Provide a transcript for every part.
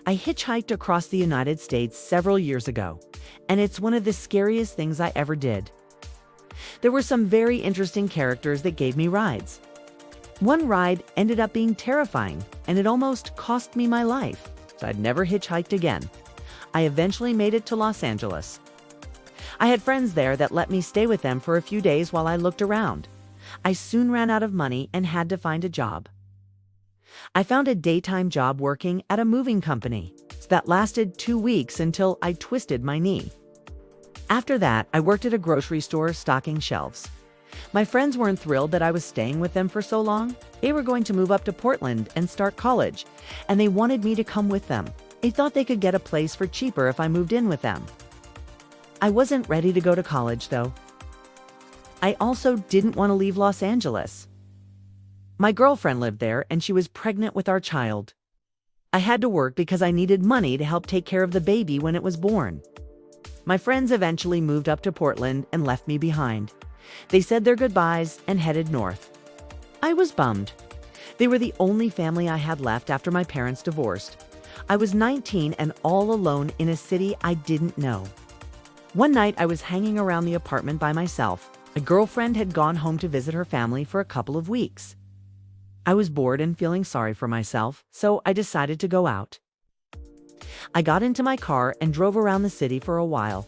I hitchhiked across the United States several years ago, and it's one of the scariest things I ever did. There were some very interesting characters that gave me rides. One ride ended up being terrifying, and it almost cost me my life, so I'd never hitchhiked again. I eventually made it to Los Angeles. I had friends there that let me stay with them for a few days while I looked around. I soon ran out of money and had to find a job. I found a daytime job working at a moving company that lasted 2 weeks until I twisted my knee. After that, I worked at a grocery store stocking shelves. My friends weren't thrilled that I was staying with them for so long. They were going to move up to Portland and start college, and they wanted me to come with them. They thought they could get a place for cheaper if I moved in with them. I wasn't ready to go to college, though. I also didn't want to leave Los Angeles. My girlfriend lived there, and she was pregnant with our child. I had to work because I needed money to help take care of the baby when it was born. My friends eventually moved up to Portland and left me behind. They said their goodbyes and headed north. I was bummed. They were the only family I had left after my parents divorced. I was 19 and all alone in a city I didn't know. One night I was hanging around the apartment by myself. A girlfriend had gone home to visit her family for a couple of weeks. I was bored and feeling sorry for myself, so I decided to go out. I got into my car and drove around the city for a while.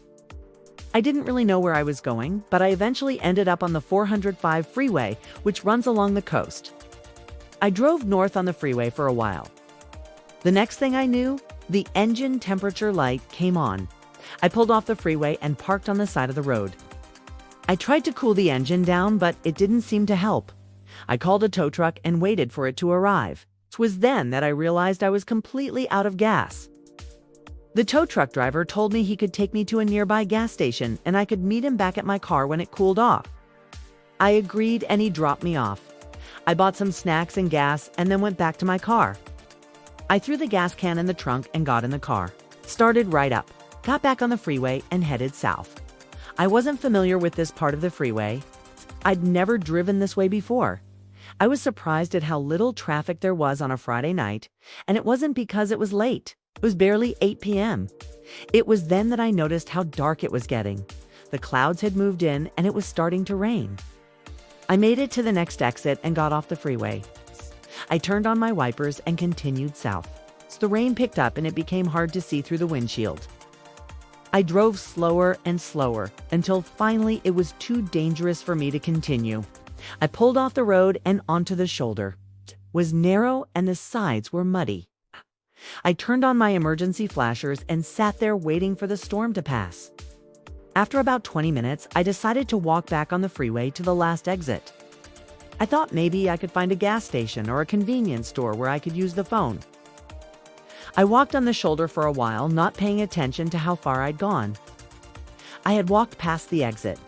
I didn't really know where I was going, but I eventually ended up on the 405 freeway, which runs along the coast. I drove north on the freeway for a while. The next thing I knew, the engine temperature light came on. I pulled off the freeway and parked on the side of the road. I tried to cool the engine down, but it didn't seem to help. I called a tow truck and waited for it to arrive. It was then that I realized I was completely out of gas. The tow truck driver told me he could take me to a nearby gas station and I could meet him back at my car when it cooled off. I agreed and he dropped me off. I bought some snacks and gas and then went back to my car. I threw the gas can in the trunk and got in the car. Started right up, got back on the freeway and headed south. I wasn't familiar with this part of the freeway. I'd never driven this way before. I was surprised at how little traffic there was on a Friday night, and it wasn't because it was late. It was barely 8 p.m. It was then that I noticed how dark it was getting. The clouds had moved in and it was starting to rain. I made it to the next exit and got off the freeway. I turned on my wipers and continued south. The rain picked up and it became hard to see through the windshield. I drove slower and slower until finally it was too dangerous for me to continue. I pulled off the road and onto the shoulder. It was narrow and the sides were muddy. I turned on my emergency flashers and sat there waiting for the storm to pass. After about 20 minutes, I decided to walk back on the freeway to the last exit. I thought maybe I could find a gas station or a convenience store where I could use the phone. I walked on the shoulder for a while, not paying attention to how far I'd gone. I had walked past the exit.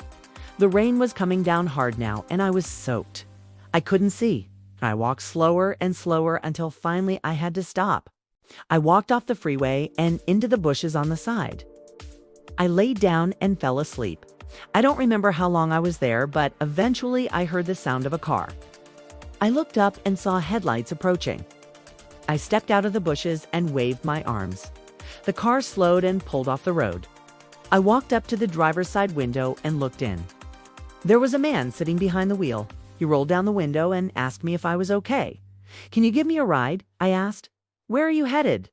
The rain was coming down hard now, and I was soaked. I couldn't see. I walked slower and slower until finally I had to stop. I walked off the freeway and into the bushes on the side. I laid down and fell asleep. I don't remember how long I was there, but eventually I heard the sound of a car. I looked up and saw headlights approaching. I stepped out of the bushes and waved my arms. The car slowed and pulled off the road. I walked up to the driver's side window and looked in. There was a man sitting behind the wheel. He rolled down the window and asked me if I was okay. "Can you give me a ride?" I asked. "Where are you headed?"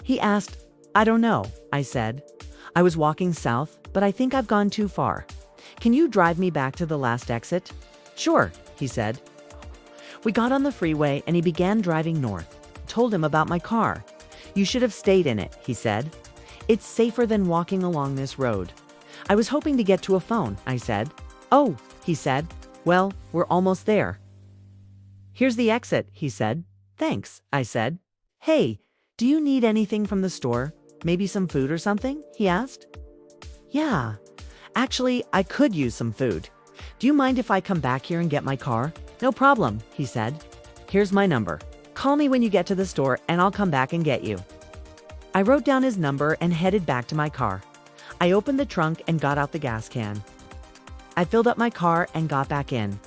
He asked. "I don't know," I said. "I was walking south, but I think I've gone too far. Can you drive me back to the last exit?" "Sure," he said. We got on the freeway and he began driving north. I told him about my car. "You should have stayed in it," he said. "It's safer than walking along this road." "I was hoping to get to a phone," I said. "Oh," he said. "Well, we're almost there." "Here's the exit," he said. "Thanks," I said. "Hey, do you need anything from the store? Maybe some food or something?" he asked. "Yeah, actually, I could use some food. Do you mind if I come back here and get my car?" "No problem," he said. "Here's my number. Call me when you get to the store and I'll come back and get you." I wrote down his number and headed back to my car. I opened the trunk and got out the gas can. I filled up my car and got back in.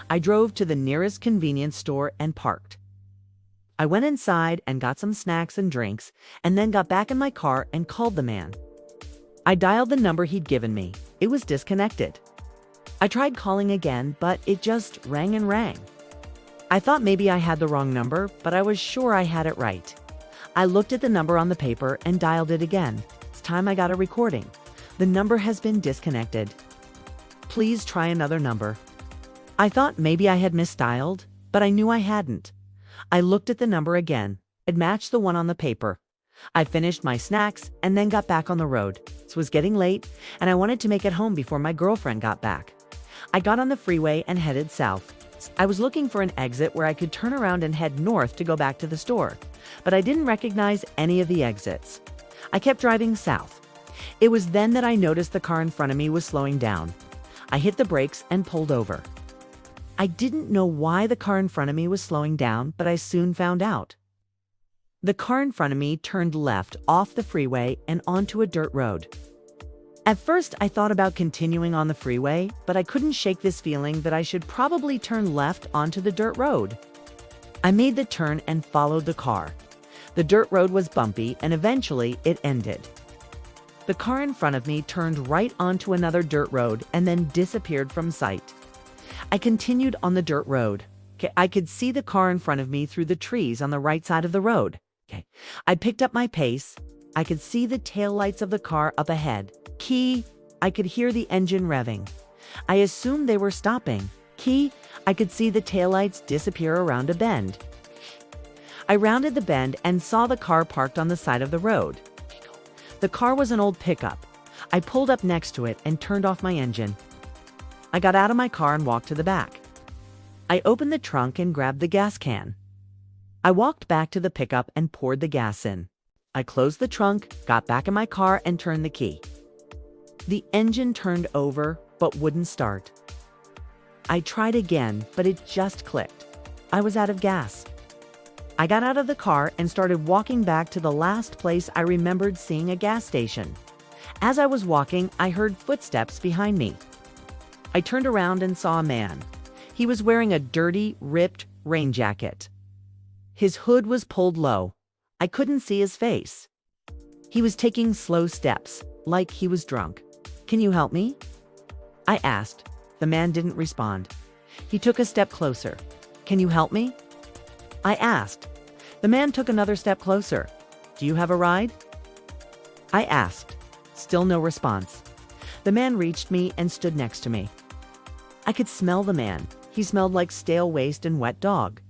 I drove to the nearest convenience store and parked. I went inside and got some snacks and drinks, and then got back in my car and called the man. I dialed the number he'd given me. It was disconnected. I tried calling again, but it just rang and rang. I thought maybe I had the wrong number, but I was sure I had it right. I looked at the number on the paper and dialed it again. It's time I got a recording. The number has been disconnected. Please try another number. I thought maybe I had misdialed, but I knew I hadn't. I looked at the number again. It matched the one on the paper. I finished my snacks and then got back on the road. It was getting late, and I wanted to make it home before my girlfriend got back. I got on the freeway and headed south. I was looking for an exit where I could turn around and head north to go back to the store, but I didn't recognize any of the exits. I kept driving south. It was then that I noticed the car in front of me was slowing down. I hit the brakes and pulled over. I didn't know why the car in front of me was slowing down, but I soon found out. The car in front of me turned left off the freeway and onto a dirt road. At first, I thought about continuing on the freeway, but I couldn't shake this feeling that I should probably turn left onto the dirt road. I made the turn and followed the car. The dirt road was bumpy, and eventually it ended. The car in front of me turned right onto another dirt road and then disappeared from sight. I continued on the dirt road. I could see the car in front of me through the trees on the right side of the road. I picked up my pace. I could see the taillights of the car up ahead. I could hear the engine revving. I assumed they were stopping. I could see the taillights disappear around a bend. I rounded the bend and saw the car parked on the side of the road. The car was an old pickup. I pulled up next to it and turned off my engine. I got out of my car and walked to the back. I opened the trunk and grabbed the gas can. I walked back to the pickup and poured the gas in. I closed the trunk, got back in my car, and turned the key. The engine turned over, but wouldn't start. I tried again, but it just clicked. I was out of gas. I got out of the car and started walking back to the last place I remembered seeing a gas station. As I was walking, I heard footsteps behind me. I turned around and saw a man. He was wearing a dirty, ripped rain jacket. His hood was pulled low. I couldn't see his face. He was taking slow steps, like he was drunk. "Can you help me?" I asked. The man didn't respond. He took a step closer. "Can you help me?" I asked. The man took another step closer. "Do you have a ride?" I asked. Still no response. The man reached me and stood next to me. I could smell the man. He smelled like stale waste and wet dog.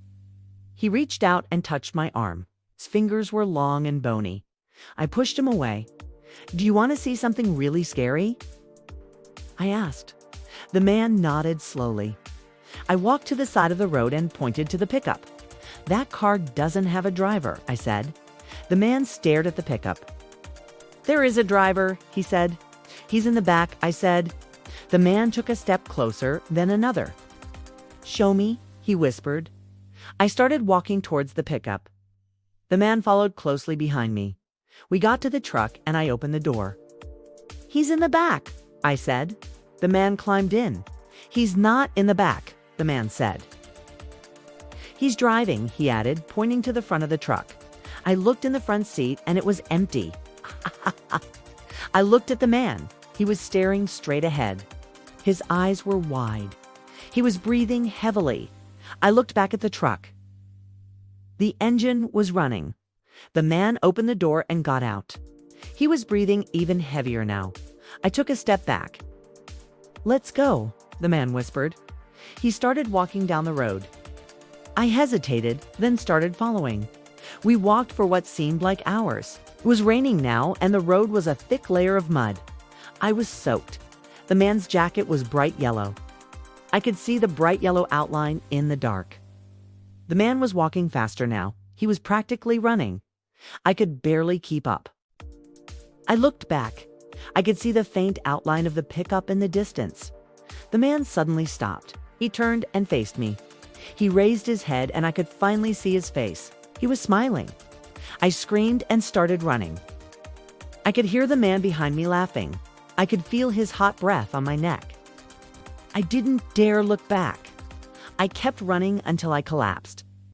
He reached out and touched my arm. His fingers were long and bony. I pushed him away. "Do you want to see something really scary?" I asked. The man nodded slowly. I walked to the side of the road and pointed to the pickup. "That car doesn't have a driver," I said. The man stared at the pickup. "There is a driver," he said. "He's in the back," I said. The man took a step closer, then another. "Show me," he whispered. I started walking towards the pickup. The man followed closely behind me. We got to the truck and I opened the door. "He's in the back," I said. The man climbed in. "He's not in the back," the man said. "He's driving," he added, pointing to the front of the truck. I looked in the front seat and it was empty. I looked at the man. He was staring straight ahead. His eyes were wide. He was breathing heavily. I looked back at the truck. The engine was running. The man opened the door and got out. He was breathing even heavier now. I took a step back. "Let's go," the man whispered. He started walking down the road. I hesitated, then started following. We walked for what seemed like hours. It was raining now, and the road was a thick layer of mud. I was soaked. The man's jacket was bright yellow. I could see the bright yellow outline in the dark. The man was walking faster now. He was practically running. I could barely keep up. I looked back. I could see the faint outline of the pickup in the distance. The man suddenly stopped. He turned and faced me. He raised his head and I could finally see his face. He was smiling. I screamed and started running. I could hear the man behind me laughing. I could feel his hot breath on my neck. I didn't dare look back. I kept running until I collapsed.